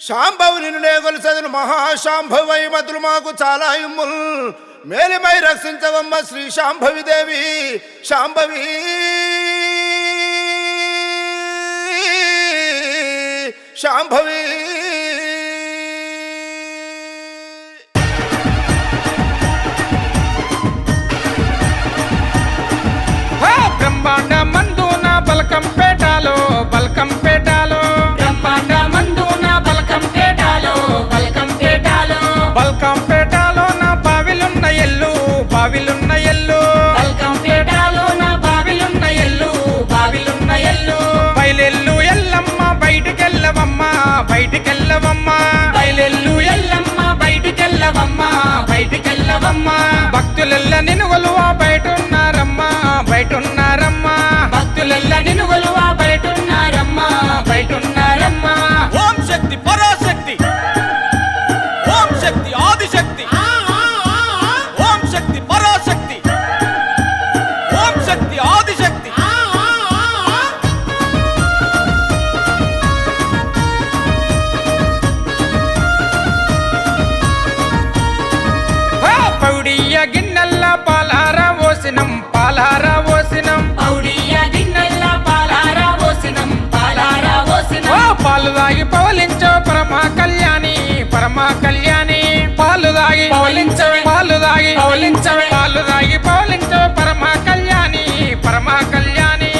శాంభవి నిన్నే కొలిసెదను మహాశాంభవై మతులు మాకు చాలా ఇమ్ముల్ మేలిమై రక్షించవమ్మ శ్రీ శాంభవి దేవి శాంభవి శాంభవి బ్రహ్మాండ మందున బల్కంపేటలో బల్కంపేటలో బ్రహ్మాండ మందున బల్కంపేటలో బల్కంపేటలో బల్కంపేటలో నా బావిలున్న ఎల్లు బావిలున్న ఎల్లు బల్కంపేటలో నా బావిలున్న ఎల్లు బావిలున్న ఎల్లు బయలెల్లు ఎల్లమ్మ బయటికెళ్ళవమ్మ బయటికెళ్ళవమ్మ బయలెల్లు ఎల్లమ్మ బయటికెళ్ళవమ్మ బయటికెళ్ళవమ్మ భక్తులెల్ల నిన్ను కొలువా బయటున్నారమ్మా బయటున్నారమ్మా భక్తులెల్ల నిన్ను కొలువా బయటున్నారమ్మా బయటున్నారమ్మా ఓం శక్తి పరాశక్తి ఓం శక్తి ఆదిశక్తి ఓం శక్తి పరాశక్తి ఓం శక్తి ఆదిశక్తి పౌడియ గిన్నెల్ల పాలారా ఓసినం పాలారా ఓసినం పౌడియ గిన్నెల్ల పాలారా ఓసినం పాలారా ఓసినం పాలు దాగి పవలించో పరమా కళ్యాణి పరమా కళ్యాణి పాలు దాగి పవలించవే పాలు దాగి పవలించవే పాలు దాగి పవలించో పరమా కళ్యాణి పరమా కళ్యాణి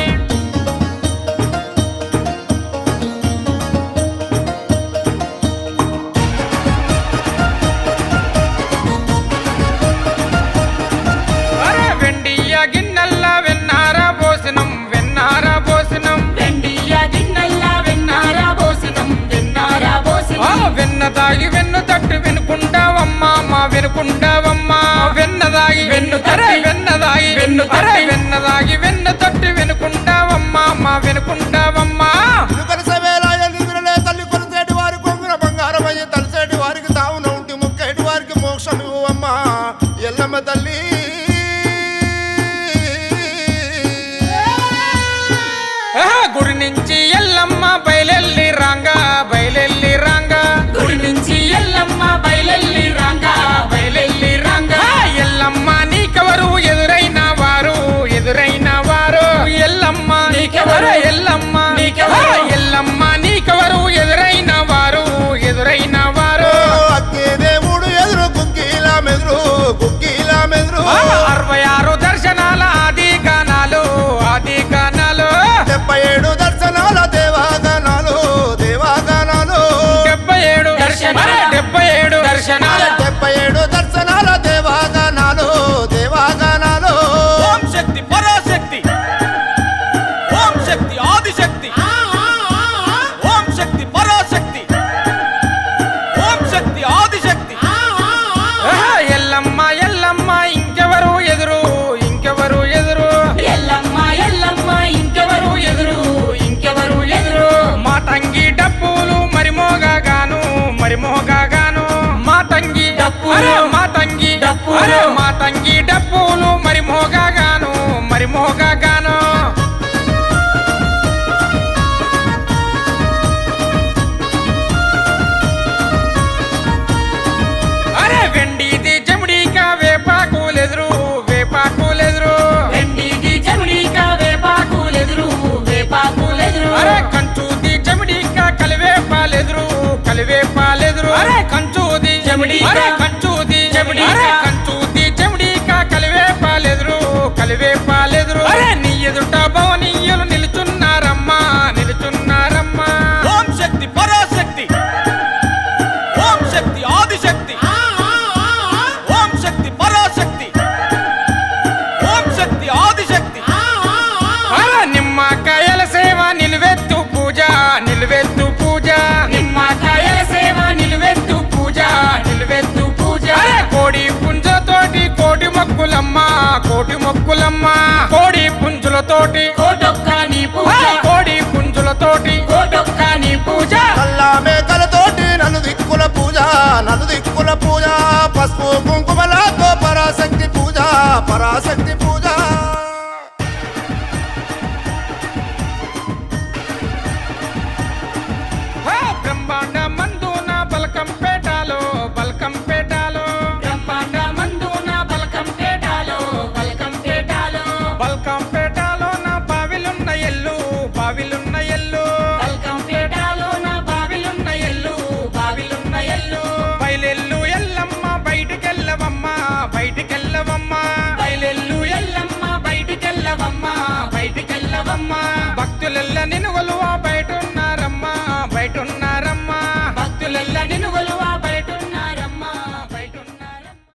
గిన్నెల్ల వెన్నారా పోసినం వెన్నారా పోసినం వెండియ గిన్నెల్ల వెన్నారా పోసినం వెన్నారా పోసినం వెన్న దాగి వెన్ను తట్టు వినుకుంటావమ్మా మా వినుకుంటావమ్మా వెన్న దాగి వెన్ను తట్టి వెన్న దాగి వెన్ను తట్టి వెన్న దాగి వెన్న తట్టు వినుకుంటావమ్మా మా వినుకుంటావమ్మా తల్లి కొలిసేటి వారి కొంగుర బంగారమయ్యి తలసేటి వారికి తావున ఉంటి ముక్కేటి వారికి మోక్షం ఇవ్వమ్మా ఎల్లమ్మ తల్లి గుడి నుంచి ఎల్లమ్మ బయలెల్లి రాంగా బయలెల్లి రాంగా గుడి నుంచి ఎల్లమ్మ బయలెల్లి రాంగా బయలెల్లి రాంగా ఎల్లమ్మ నీకెవరు ఎదురైన వారు ఎదురైన వారు ఎల్లమ్మ నీకెవరు ఎల్లమ్మ నీకెవరు ఎల్లమ్మ నీకెవరు ఎదురైన వారు ఎదురైన వారు అగ్గి దేవుడు ఎదురు కుక్కీలా మెదురు కుక్కీలా మెదురు 66 దర్శనాల ఆది గానాలు ఆది గానాలు 77 దర్శనాల దేవాగానాలు దేవాగానాలు 77 దర్శనాలు 77 దర్శనాలు 77 దర్శనాల దేవాగానాలు దేవాగానాలు ఓం శక్తి పరాశక్తి ఓం శక్తి ఆదిశక్తి ఓం శక్తి పరాశక్తి ఓం శక్తి ఆదిశక్తి ఎల్లమ్మ ఎల్లమ్మ ఇంకెవరు ఎదురు ఇంకెవరు ఎదురు ఎల్లమ్మ ఎల్లమ్మ ఇంకెవరు ఎదురు ఇంకెవరు ఎదురు మాతంగి డప్పులు మరిమోగాను మరిమోగాను మాతంగి డప్పులు మాతంగి డప్పులు మాతంగి డప్పులు మరిమోగాను మరిమోగాను వెండిది జముడిక వేపాకులెదురు వేపాకులెదురు వెండిది జముడిక వేపాకులెదురు వేపాకులెదురు కంచుది జముడిక కలివేపాలెదురు కలివేపాలెదురు కంచుది జముడిక కంచుది జముడిక కంచుది జముడిక కలివేపాలెదురు కలివేపాలెదురు నీ ఎదుట భవనీయులు నిలుచున్నారమ్మా నిలుచున్నారమ్మా ఓం శక్తి పరాశక్తి ఓం శక్తి ఆదిశక్తి ఓం శక్తి పరాశక్తి ఓం శక్తి ఆదిశక్తి నిమ్మకాయల సేవ నిలువెత్తు పూజ నిలువెత్తు పూజ నిమ్మకాయల సేవ నిలువెత్తు పూజ నిలువెత్తు పూజ కోడి పుంజతోటి కోటి మొక్కులమ్మ కోటి మొక్కులమ్మ కోడి పుంజులతోటి కోటొక్క నీ పూజ